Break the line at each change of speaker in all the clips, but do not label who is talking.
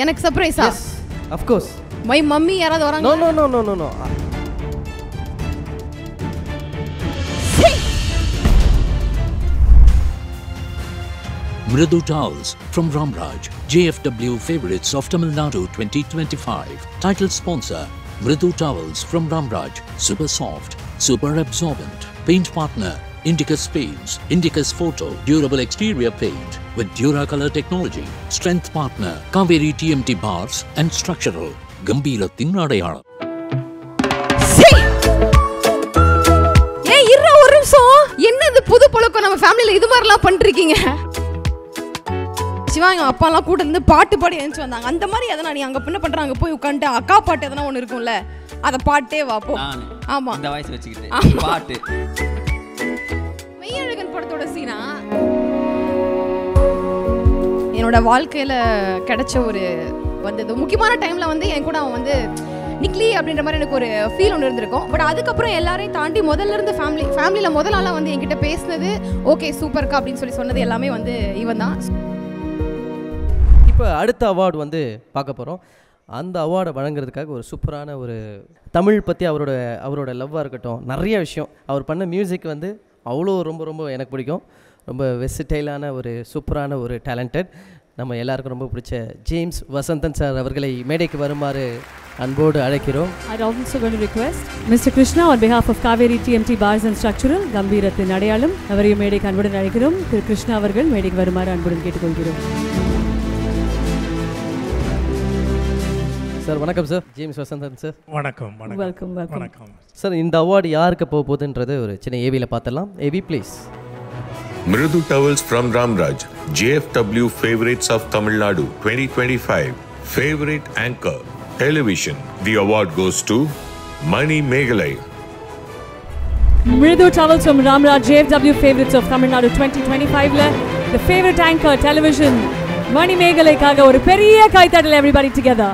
எனக்கு சர்ப்ரைஸா?
Yes, of course.
My mummy யாராவது வராங்க?
No.
Mridu Towels from Ramraj, JFW Favorites of Tamil Nadu 2025. Title sponsor, Mridu Towels from Ramraj, super soft, super absorbent. Paint partner, Indicus Paints, Indicus Photo, durable exterior paint with Duracolor technology. Strength partner, Kaveri TMT Bars and Structural. Gambirathhin Adayalam.
ஏய் இருடா ஒரு நிமிஷம். என்னது புது பழக்கம் நம்ம ஃபேமிலில இது மாதிரிலாம் பண்ணிருக்கீங்க? சிவா எங்க அப்பா எல்லாம் கூட இருந்து பாட்டு பாடி எழுந்து வந்தாங்க. அந்த மாதிரி எதனா நீ அங்க என்ன பண்றாங்க போய் உட்கார்ந்து அக்கா பாட்டு எதனா ஒன்னு இருக்கும்ல அத பாட்டே வா போ. ஆமா
இந்த வாய்ஸ் வச்சிக்கிட்டு பாட்டு
மெய்யழகன் படத்தோட சீனா என்னோட வாழ்க்கையில கிடைச்ச ஒரு வந்தது முக்கியமான டைம்ல வந்து என் கூட அவன் வந்து நிக்லி அப்படின்ற மாதிரி எனக்கு ஒரு ஃபீல் ஒன்று இருந்திருக்கும். பட் அதுக்கப்புறம் எல்லாரையும் தாண்டி முதல்ல இருந்து ஃபேமிலியில முதல் ஆளாக வந்து என்கிட்ட பேசினது ஓகே சூப்பர்க்கா அப்படின்னு சொன்னது எல்லாமே வந்து இவன் தான்.
இப்போ அடுத்த அவார்டு வந்து பார்க்க போகிறோம். அந்த அவார்டை வழங்குறதுக்காக ஒரு சூப்பரான ஒரு தமிழ் பற்றி அவரோட லவ்வாக இருக்கட்டும், நிறைய விஷயம் அவர் பண்ண மியூசிக் வந்து அவ்வளோ ரொம்ப எனக்கு பிடிக்கும். ரொம்ப வெர்சடைலான ஒரு சூப்பரான ஒரு டேலண்டட், நம்ம எல்லாருக்கும் ரொம்ப பிடிச்ச ஜேம்ஸ் வசந்தன் சார் அவர்களை மேடைக்கு வருமாறு அன்போடு அழைக்கிறோம்.
I'd also going to request Mr. Krishna on behalf of Kaveri TMT Bars and Structural, Gambirathhin Adayalam, அவரையும் மேடைக்கு அன்புடன் அழைக்கிறோம். திரு கிருஷ்ணா அவர்கள் மேடைக்கு வருமாறு அன்புடன் கேட்டுக்கொள்கிறோம்.
சார் வணக்கம் சார். ஜேம்ஸ் வசந்தன் சார்
வணக்கம்.
வெல்கம்
வணக்கம்
சார். இந்த அவார்டு யாருக்கு போக போகுதுன்றது ஒரு சின்ன ஏவியில் பார்த்துடலாம். AV please.
Mridu Towels from Ramraj, JFW Favorites of Tamil Nadu 2025. Favorite Anchor, Television. The award goes to Mani Megalai.
Mridu Towels from Ramraj, JFW Favorites of Tamil Nadu 2025 la the favorite anchor television Mani Megalai kaga ஒரு பெரிய கைத்தட்டல் everybody together.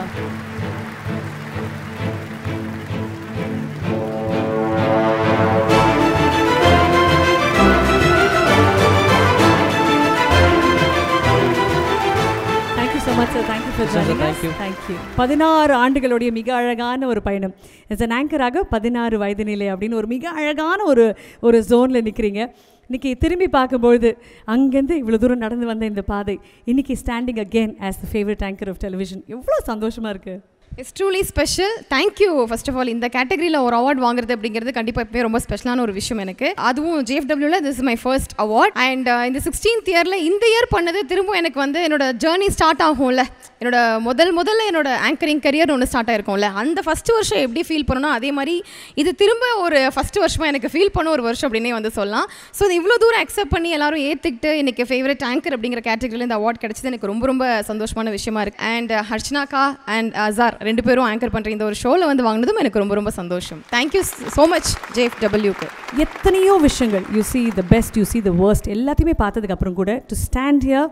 Thank you for joining us. Thank you. 16 ஆண்டுகளுடைய மிக அழகான ஒரு பயணம். as an anchor-ஆக 16 வயது நிலை அப்படின்னு ஒரு மிக அழகான ஒரு ஜோனில் நிற்கிறீங்க. இன்றைக்கி திரும்பி பார்க்கும்பொழுது அங்கேருந்து இவ்வளோ தூரம் நடந்து வந்த இந்த பாதை இன்றைக்கி standing again as the favourite anchor of television எவ்வளோ சந்தோஷமாக இருக்குது.
It's truly special. Thank you first of all. இந்த கேட்டகரியில் ஒரு அவார்ட் வாங்குறது அப்படிங்கிறது கண்டிப்பாக எப்போயும் ரொம்ப ஸ்பெஷலான ஒரு விஷயம் எனக்கு. அதுவும் JFWல this is my first award. And இந்த 16th இயரில் இந்த இயர் பண்ணது திரும்ப எனக்கு வந்து என்னோட ஜேர்னி ஸ்டார்ட் ஆகும்ல, என்னோட முதல்ல என்னோட ஆங்கரிங் கரியர் ஒன்று ஸ்டார்ட் ஆயிருக்கும்ல, அந்த ஃபஸ்ட்டு வருஷம் எப்படி ஃபீல் பண்ணணும் அதே மாதிரி இது திரும்ப ஒரு ஃபஸ்ட்டு வருஷமாக எனக்கு ஃபீல் பண்ண ஒரு வருஷம் அப்படின்னே வந்து சொல்லலாம். ஸோ இது இவ்வளோ தூரம் அக்செப்ட் பண்ணி எல்லாரும் ஏற்றுக்கிட்டு எனக்கு ஃபேவரட் ஆங்கர் அப்படிங்கிற கேட்டகரியில் இந்த அவார்ட் கிடைச்சது எனக்கு ரொம்ப சந்தோஷமான விஷயமா இருக்குது. அண்ட் ஹர்ஷனாக்கா அண்ட் அசார் ரெண்டு பேரும் ஆங்கர் பண்ணுற இந்த ஒரு ஷோவில் வந்து வாங்கினதும் எனக்கு ரொம்ப சந்தோஷம். தேங்க்யூ ஸோ மச் JFWக்கு.
எத்தனையோ விஷயங்கள் you see the best, you see the worst எல்லாத்தையுமே பார்த்ததுக்கு அப்புறம் கூட to stand here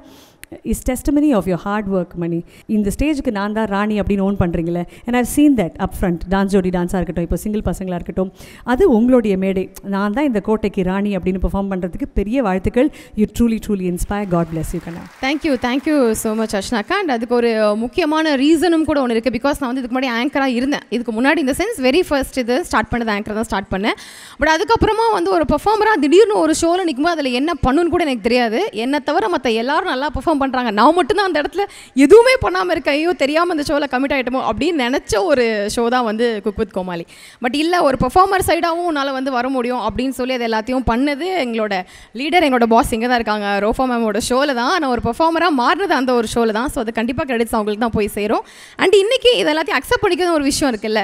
is testimony of your hard work Mani. இந்த ஸ்டேஜுக்கு நான் தான் ராணி அப்படின்னு ஓன் பண்ணுறீங்களே, and I've seen that up front. Dance Jodi டான்ஸாக இருக்கட்டும், இப்போ சிங்கிள் பசங்களாக இருக்கட்டும், அது உங்களுடைய மேடை. நான் தான் இந்த கோட்டைக்கு ராணி அப்படின்னு பெர்ஃபார்ம் பண்ணுறதுக்கு பெரிய வாழ்த்துக்கள். You truly inspire. God bless you கண்ணா.
தேங்க்யூ ஸோ மச் அர்ச்சனாக்கா. அண்ட் அதுக்கு ஒரு முக்கியமான ரீசனும் கூட ஒன்று இருக்குது. பிகாஸ் நான் வந்து இதுக்கு முன்னாடி ஆங்கராக இருந்தேன். இதுக்கு முன்னாடி இந்த சென்ஸ் வெரி ஃபர்ஸ்ட் இது ஸ்டார்ட் பண்ணது ஆங்கர் தான் ஸ்டார்ட் பண்ணேன். பட் அதுக்கப்புறமா வந்து ஒரு பெர்ஃபார்மராக திடீர்னு ஒரு ஷோவில் நிற்கும்போது அதில் என்ன பண்ணுன்னு கூட எனக்கு தெரியாது. என்னை தவிர மற்ற எல்லாரும் நல்லா பெர்ஃபார்ம் பண்ணுறாங்க, நான் மட்டும் அந்த இடத்துல எதுவுமே பண்ணாமல் இருக்க, ஐயோ தெரியாமல் அந்த ஷோவில் கமிட் ஆகிட்டோமோ அப்படின்னு நினச்ச ஒரு ஷோ தான் வந்து குக் வித் கோமாளி. பட் இல்லை, ஒரு பெர்ஃபார்மர் சைடாகவும் உன்னால் வந்து வர முடியும் அப்படின்னு சொல்லி அது எல்லாத்தையும் பண்ணது எங்களோட லீடர், எங்களோட பாஸ் இங்கே தான் இருக்காங்க, ரோஃபா மேமோட ஷோவில் தான் நான் ஒரு பெர்ஃபார்மராக மாறினது அந்த ஒரு ஷோவில் தான். ஸோ அது கண்டிப்பாக கிரெடிட்ஸ் அவங்களுக்கு தான் போய் சேரும். அண்ட் இன்றைக்கி இது எல்லாத்தையும் அக்செப்ட் பண்ணிக்கிறது ஒரு விஷயம் இருக்குல்ல.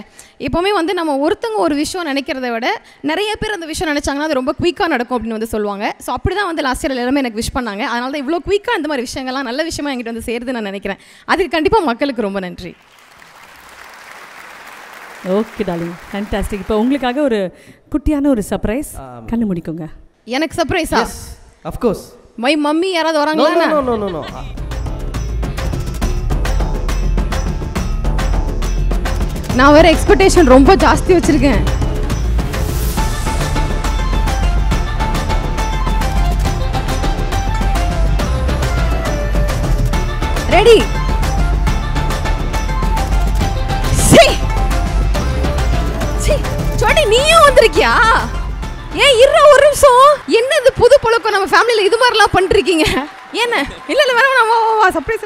எப்போவுமே வந்து நம்ம ஒருத்தங்க ஒரு விஷயம் நினைக்கிறத விட நிறைய பேர் அந்த விஷயம் நினச்சாங்கன்னா அது ரொம்ப குயிக்காக நடக்கும் அப்படின்னு வந்து சொல்லுவாங்க. ஸோ அப்படி தான் வந்து லாஸ்ட் இயர் எல்லாருமே எனக்கு விஷ் பண்ணாங்க. அதனால தான் இவ்வளோ குயிக்காக இந்த மாதிரி விஷயங்கள்லாம் நல்ல விஷயமா என்கிட்ட வந்து சேருது நான் நினைக்கிறேன். அதுக்கு கண்டிப்பாக மக்களுக்கு ரொம்ப நன்றி.
Okay darling, fantastic. இப்போ உங்களுக்காக ஒரு குட்டியான ஒரு சர்ப்ரைஸ். கண்ணு முடிக்குங்க.
எனக்கு சர்ப்ரைஸா?
Yes, of course.
My mummy யாராவது வராங்களா?
நோ.
நான் வேற எக்ஸ்பெக்டேஷன் ரொம்ப ஜாஸ்தி வச்சிருக்கேன். ரெடி வந்திருக்கியா? ஏன் இருற ஒரு நிமிஷம், என்ன இது புது பழக்கம் நம்ம ஃபேமிலியில் இது மாதிரிலாம் பண்ணிருக்கீங்க? என்ன இல்லை இல்லை வேணாம், வா சர்ப்ரைஸ்.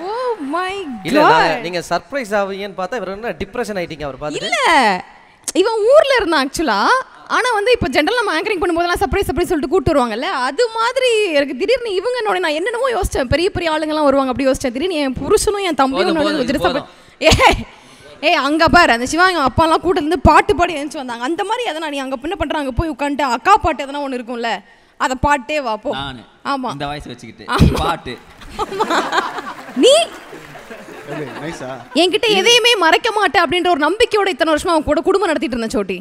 ஓ மை காட்,
நீங்க சர்ப்ரைஸ் ஆவீங்கன்னு பார்த்தா இவர் என்ன டிப்ரெஷன் ஆயிட்டீங்க அவர் பார்த்து.
இல்ல இவன் ஊர்ல இருந்தான் ஆக்சுவலா. ஆனா வந்து இப்போ ஜென்ரல் நம்ம ஆங்கரிங் பண்ணும்போதெல்லாம் சர்ப்ரைஸ் சொல்லிட்டு கூப்பிட்டு வருவாங்கல்ல, அது மாதிரி எனக்கு திடீர்னு இவங்க நான் என்னென்னமோ யோசிச்சேன். பெரிய பெரிய ஆளுங்கெல்லாம் வருவாங்க அப்படி யோசிச்சேன். திடீர்னு என் புருஷனும் என் தம்பியும் ஏய் அங்கே பாரு அந்த சிவா எங்கள் அப்பாலாம் கூட்ட இருந்து பாட்டு பாடி எழுந்துச்சு வந்தாங்க. அந்த மாதிரி எதனா நீ அங்கே என்ன பண்ணுறாங்க போய் உட்காந்துட்டு அக்கா பாட்டு எதனா ஒன்று இருக்கும்ல, அதை பாட்டே வாப்போ. ஆமாம்
இந்த வாய்ஸ் வச்சுக்கிட்டு பாட்டு.
நீ என்கிட்ட எதையுமே மறைக்க மாட்டேன் அப்படின்ற ஒரு நம்பிக்கையோட இத்தனை வருஷமா அவன் கூட குடும்பம் நடத்திட்டு இருந்தேன் சோட்டி.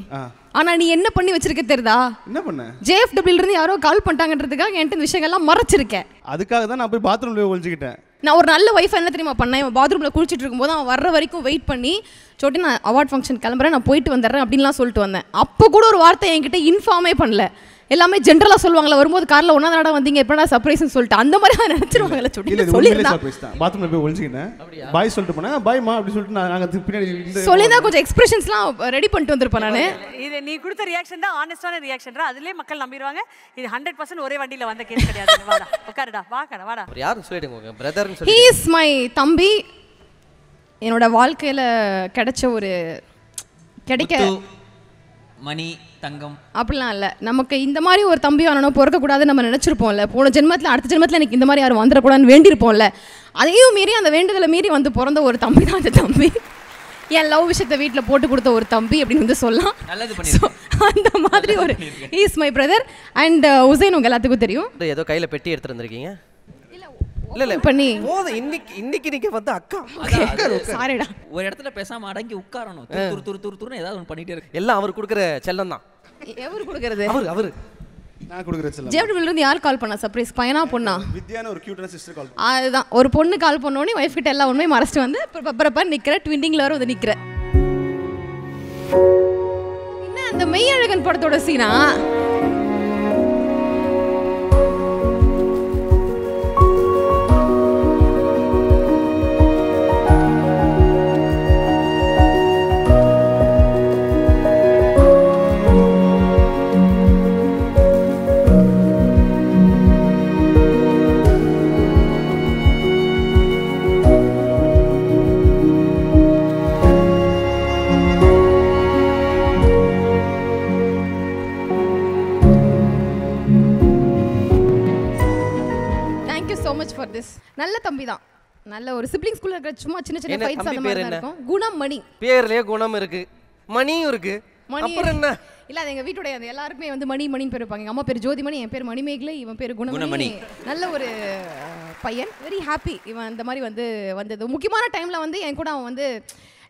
ஆனா நீ என்ன பண்ணி வச்சிருக்க தெரியுதா?
என்ன பண்ண?
JFW இருந்து யாரோ கால் பண்ணிட்டாங்கன்றதுக்காக என்கிட்ட இந்த விஷயங்கள்லாம் மறைச்சிருக்கேன்.
அதுக்காக தான் நான் போய் பாத்ரூம்ல ஒளிஞ்சிக்கிட்டேன்.
நான் ஒரு நல்ல வைஃப் என்ன தெரியுமா பண்ணேன், பாத்ரூம்ல குளிச்சுட்டு இருக்கும்போது அவன் வர்ற வரைக்கும் வெயிட் பண்ணி சோட்டி நான் அவார்ட் ஃபங்க்ஷன் கிளம்புறேன், நான் போயிட்டு வந்துடுறேன் அப்படின்லாம் சொல்லிட்டு வந்தேன். அப்போ கூட ஒரு வார்த்தை என்கிட்ட இன்ஃபார்மே பண்ணல. எல்லாமே ஜென்ரலா சொல்லுவாங்கல, வரும்போது கார்ல ஒண்ணா தடவை வந்தீங்க எப்படா சர்ப்ரைஸ்னு சொல்லிட்டு அந்த மாதிரி நான் நினைச்சிருவாங்கல. சோட்டி சொல்லிருந்தா
சர்ப்ரைஸ் தான். பாத்ரூம்ல போய் ஒளிஞ்சிக்கிட்டேன், பாய் சொல்லிட்டு போனேன், பாய் மா அப்படி சொல்லிட்டு நாங்க பின்னாடி
சொல்லிருந்தா கொஞ்சம் எக்ஸ்பிரஷன்ஸ்லாம் ரெடி பண்ணிட்டு வந்திருப்பேன் நானு.
இது நீ கொடுத்த ரியாக்ஷன் தான் ஆனஸ்டான ரியாக்ஷன். அதுலயே மக்கள் நம்பிடுவாங்க. இது 100% ஒரே வண்டியில வந்த கேஸ் கிடையாது. வாடா உட்காருடா, வாடா வாடா.
யாரும் சொல்லிடுங்க உங்க பிரதர்னு
சொல்லி. He is my தம்பி. என்னோட வாழ்க்கையில கிடைச்ச ஒரு
மணி தங்கம்
அப்படிலாம் இல்லை. நமக்கு இந்த மாதிரி ஒரு தம்பி வரணும் பிறக்கக்கூடாதுன்னு நம்ம நினச்சிருப்போம்ல. போன ஜென்மத்தில் அடுத்த ஜென்மத்தில் எனக்கு இந்த மாதிரி யாரும் வந்துடக்கூடாதுன்னு வேண்டியிருப்போம்ல. அதையும் மீறி அந்த வேண்டுதலை மீறி வந்து பிறந்த ஒரு தம்பி தான் அந்த தம்பி. என் லவ் விஷயத்தை வீட்டில் போட்டு கொடுத்த ஒரு தம்பி அப்படின்னு வந்து சொல்லலாம். அந்த மாதிரி ஒரு is my brother. And Hussain உங்கள் எல்லாத்துக்கும் தெரியும்.
ஏதோ கையில் பெட்டி எடுத்துட்டு வந்திருக்கீங்க.
இல்ல பண்ணி
இன்னைக்கு நீங்க வந்து அக்கா
சாரிடா
ஒரு இடத்துல பேசாம அடங்கி உட்காரணும். துரு ஏதாவது ஒன்று பண்ணிட்டே இருக்கு.
எல்லாம் அவர் கொடுக்குற செல்லம் தான்.
எவர் கொடுக்கறது?
அவரு
நான் கொடுக்குற செல்லம்.
JFW இருந்து யார் கால் பண்ணா சர்ப்ரைஸ்? பையனா பொண்ணா?
வித்யான ஒரு கியூட்டான சிஸ்டர் கால்.
அதுதான் ஒரு பொண்ணு கால் பண்ணோனே வைஃப் கிட்ட எல்லா உண்மையும் மறைச்சிட்டு வந்து பப்பரப்பா நிக்கிற ட்விண்டிங்ல வர வந்து நிக்கிற. என்ன அந்த மெய்யழகன் படத்தோட சீனா? நல்ல தம்பி தான். நல்ல ஒரு சிப்ளிங் ஸ்கூல்ல இருக்கிற சும்மா சின்ன சின்ன ஃபைட்ஸ் அந்த மாதிரி இருக்கும். குணமணி பேர்லயே குணம் இருக்கு, மணியும் இருக்கு. அப்புறம் என்ன இல்ல, அது எங்க வீட்டோட அந்த எல்லாருமே வந்து மணி மணின்னு பேர் வைப்பாங்க. எங்க அம்மா பேர் ஜோதிமணி, என் பேர் மணிமேகலை, இவன் பேர் குணமணி. நல்ல ஒரு பையன், வெரி ஹாப்பி. இவன் அந்த மாதிரி வந்து வந்தது முக்கியமான டைம்ல வந்து என் கூட அவன் வந்து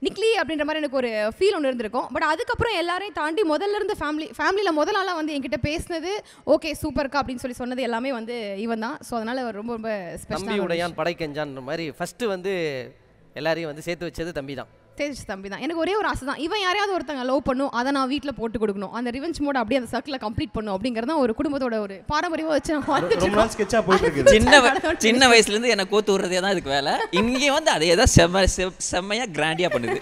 நிக்லி அப்படின்ற மாதிரி எனக்கு ஒரு ஃபீல் ஒன்று இருந்திருக்கும். பட் அதுக்கப்புறம் எல்லாரையும் தாண்டி முதல்ல இருந்து ஃபேமிலியில் முதல் நாளாக வந்து என்கிட்ட பேசினது ஓகே சூப்பர்க்கா அப்படின்னு சொல்லி சொன்னது எல்லாமே வந்து இவன் தான். ஸோ அதனால் ரொம்ப ரொம்ப ஸ்பெஷல். உடையான் படைக்கஞ்சான்ற மாதிரி ஃபஸ்ட்டு வந்து எல்லாரையும் வந்து சேர்த்து வச்சது தம்பி தான். தம்பி தான். எனக்கு ஒரே ஒரு ஆசை தான், இவன் யாரையாவது ஒருத்தங்க லவ் பண்ணும், அதை நான் வீட்டில் போட்டு கொடுக்கணும், அந்த ரிவெஞ்ச் மோட அப்படியே அந்த சர்க்கிளை கம்ப்ளீட் பண்ணும் அப்படிங்கிறத ஒரு குடும்பத்தோட ஒரு பாரம்பரியமாக வச்சு
சின்ன வயசுலேருந்து எனக்கு கோத்து விடுறதே தான் இதுக்கு வேலை. இங்கே வந்து அதே தான் செம்மையாக கிராண்டியாக பண்ணுது.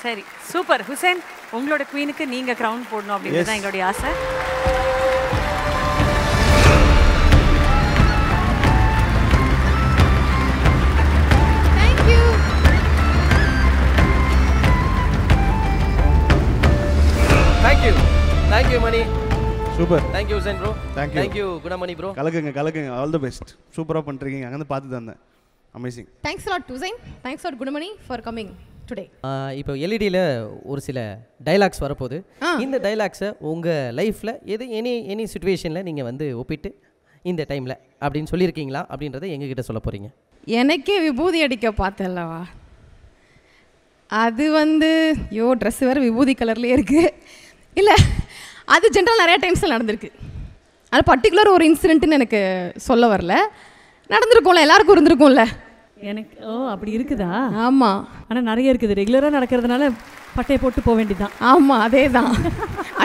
சரி, சூப்பர். ஹுசைன், உங்களோட குவீனுக்கு நீங்கள் க்ரௌன் போடணும் அப்படிங்கிறது தான் எங்களுடைய ஆசை.
Thank you Mani.
Super.
Thank you Hussein bro. Thank you Gunamani bro.
கலக்குங்க. All the best. சூப்பரா பண்றீங்க. அங்க வந்து பார்த்து தந்தேன். Amazing.
Thanks a lot Hussein. Thanks a lot Gunamani for coming today.
இப்போ எல்இடில ஒரு சில டயலாக்ஸ் வரப்போகுது. இந்த டயலாக்ஸை உங்கள் லைஃப்பில் எனி சிச்சுவேஷனில் நீங்கள் வந்து ஒப்பிட்டு இந்த டைமில் அப்படின்னு சொல்லியிருக்கீங்களா அப்படின்றத எங்ககிட்ட சொல்ல போகிறீங்க.
எனக்கே விபூதி அடிக்க பார்த்தல்லவா, அது வந்து ட்ரெஸ் வேறு விபூதி கலர்லேயே இருக்குது. இல்லை, அது ஜென்ரல் நிறையா டைம்ஸில் நடந்திருக்கு. அது பர்டிகுலர் ஒரு இன்சிடென்ட்னு எனக்கு சொல்ல வரல, நடந்திருக்கும்ல, எல்லாருக்கும் இருந்திருக்கும்ல.
எனக்கு அப்படி இருக்குதா?
ஆமாம்,
ஆனால் நிறைய இருக்குது. ரெகுலராக நடக்கிறதுனால பட்டையை போட்டு போக வேண்டியதான்.
ஆமாம், அதே தான்.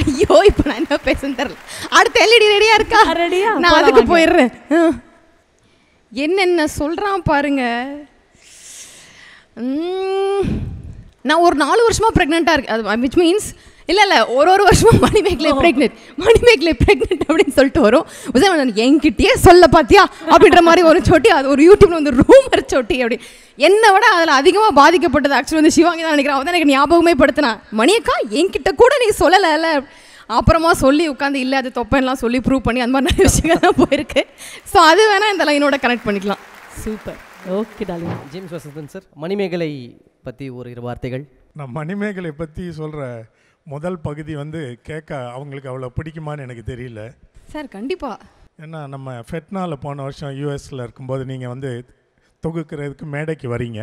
ஐயோ, இப்போ நான் என்ன பேசுன்னு தெரியல. அடுத்த எல்இடி ரெடியாக இருக்கா?
ரெடியா?
நான் அதுக்கு போயிடுறேன். என்னென்ன சொல்கிறான் பாருங்க. நான் ஒரு 4 வருஷமாக ப்ரெக்னெண்ட்டாக இருக்கேன். அது விச் மீன்ஸ் இல்லை ஒரு வருஷமும் மணிமேகலை ப்ரெக்னென்ட் அப்படின்னு சொல்லிட்டு வரும். என்கிட்டயே சொல்ல பார்த்தியா அப்படின்ற மாதிரி ஒரு சொட்டி, அது ஒரு யூடியூப்ல வந்து ரூமர் சொட்டி அப்படி. என்னை விட அதில் அதிகமாக பாதிக்கப்பட்டது ஆக்சுவலி வந்து சிவாங்கி தான் நினைக்கிறேன். அவன் தான் எனக்கு ஞாபகமே படுத்தினா, மணியக்கா என்கிட்ட கூட நீ சொல்லலை. அப்புறமா சொல்லி உட்காந்து இல்லை அது தொப்பைலாம் சொல்லி ப்ரூவ் பண்ணி அந்த மாதிரி நிறைய விஷயங்கள் தான் போயிருக்கு. ஸோ அது வேணால் இந்த லைனோட கனெக்ட் பண்ணிக்கலாம்.
Super. Okay darling.
James Vasanthan sir, Manimegalai பற்றி ஒரு 2 வார்த்தைகள்.
நான் மணிமேகலை பற்றி சொல்கிற முதல் பகுதி வந்து கேட்க அவங்களுக்கு அவ்வளோ பிடிக்குமான்னு எனக்கு தெரியல
சார். கண்டிப்பாக.
ஏன்னா நம்ம ஃபெட்னாவில் போன வருஷம் யூஎஸில் இருக்கும்போது நீங்கள் வந்து தொகுக்கிறதுக்கு மேடைக்கு வரீங்க.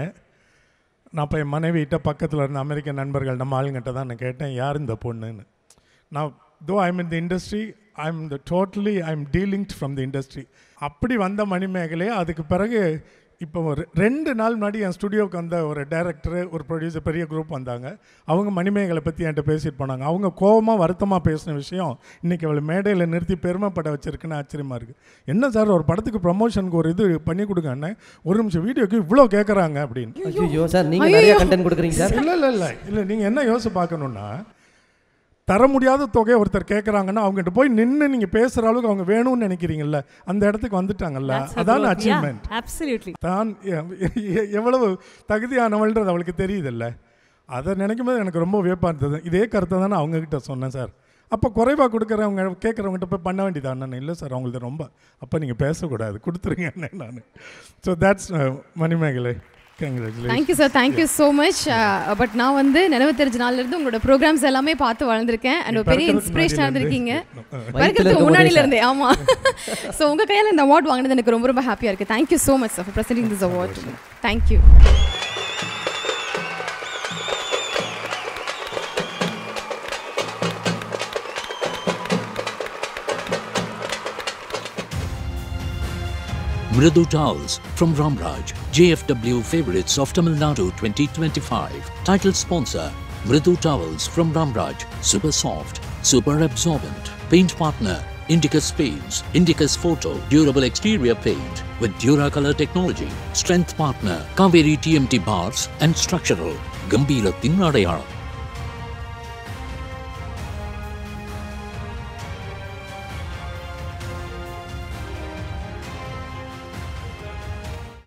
நான் இப்போ என் மனைவிகிட்ட பக்கத்தில் இருந்த அமெரிக்க நண்பர்கள் நம்ம ஆளுங்கிட்ட தான் நான் கேட்டேன், யார் இந்த பொண்ணுன்னு. நான் though I'm in the industry, I'm dealing from the industry. அப்படி வந்த மணிமேகலையே அதுக்கு பிறகு இப்போ ஒரு 2 நாள் முன்னாடி என் ஸ்டுடியோவுக்கு வந்த ஒரு டைரக்டரு, ஒரு ப்ரொடியூசர், பெரிய குரூப் வந்தாங்க. அவங்க மணிமேகலை பற்றி என்கிட்ட பேசிட்டு போனாங்க. அவங்க கோபமாக வருத்தமாக பேசின விஷயம் இன்றைக்கி அவளை மேடையில் நிறுத்தி பெருமைப்பட வச்சுருக்குன்னு ஆச்சரியமாக இருக்குது. என்ன சார் ஒரு படத்துக்கு ப்ரமோஷனுக்கு ஒரு இது பண்ணி கொடுங்கன்னு, ஒரு நிமிஷம் வீடியோக்கு இவ்வளோ கேட்குறாங்க அப்படின்னு.
ஐயோ சார், நீங்கள் நிறைய கண்டென்ட் கொடுக்குறீங்க சார்.
இல்லை நீங்கள் என்ன யோசிச்சு பார்க்கணுன்னா, தர முடியாத தொகையை ஒருத்தர் கேட்குறாங்கன்னா அவங்ககிட்ட போய் நின்று நீங்கள் பேசுகிற அளவுக்கு அவங்க வேணும்னு நினைக்கிறீங்கல்ல, அந்த இடத்துக்கு வந்துட்டாங்கல்ல, அதான் அச்சீவ்மெண்ட்.
அப்சல்யூட்லி.
தான் எவ்வளவு தகுதியானவள்ன்றது அவளுக்கு தெரியுதில்ல. அதை நினைக்கும் போது எனக்கு ரொம்ப வியப்பாக இருந்தது. இதே கருத்தை தானே அவங்கக்கிட்ட சொன்னேன் சார். அப்போ குறைவாக கொடுக்குறவங்க கேட்குறவங்ககிட்ட போய் பண்ண வேண்டியதானே. இல்லை சார் அவங்களுக்கு ரொம்ப, அப்போ நீங்கள் பேசக்கூடாது, கொடுத்துருங்க நான். So that's Manimegalai.
Thank you sir, thank you so much. But நான் வந்து நினைவு தெரிஞ்ச நாள்லேருந்து உங்களோட ப்ரோக்ராம்ஸ் எல்லாமே பார்த்து வளர்ந்துருக்கேன். அண்ட் பெரிய இன்ஸ்பிரேஷனாக இருந்திருக்கீங்க வரைக்கிறதுக்கு முன்னாடியில இருந்தே. ஆமாம். ஸோ உங்கள் கையில் இந்த அவார்ட் வாங்கினது எனக்கு ரொம்ப ரொம்ப ஹாப்பியாக இருக்குது. Thank you so much sir for presenting this award. Thank you.
Mridu Towels from Ramraj, JFW Favorites of Tamil Nadu 2025. Title sponsor, Mridu Towels from Ramraj, super soft, super absorbent. Paint partner, Indicus Paints, Indicus Photo, durable exterior paint with Duracolor technology. Strength partner, Kaveri TMT Bars and Structural. Gambira Tinadayal.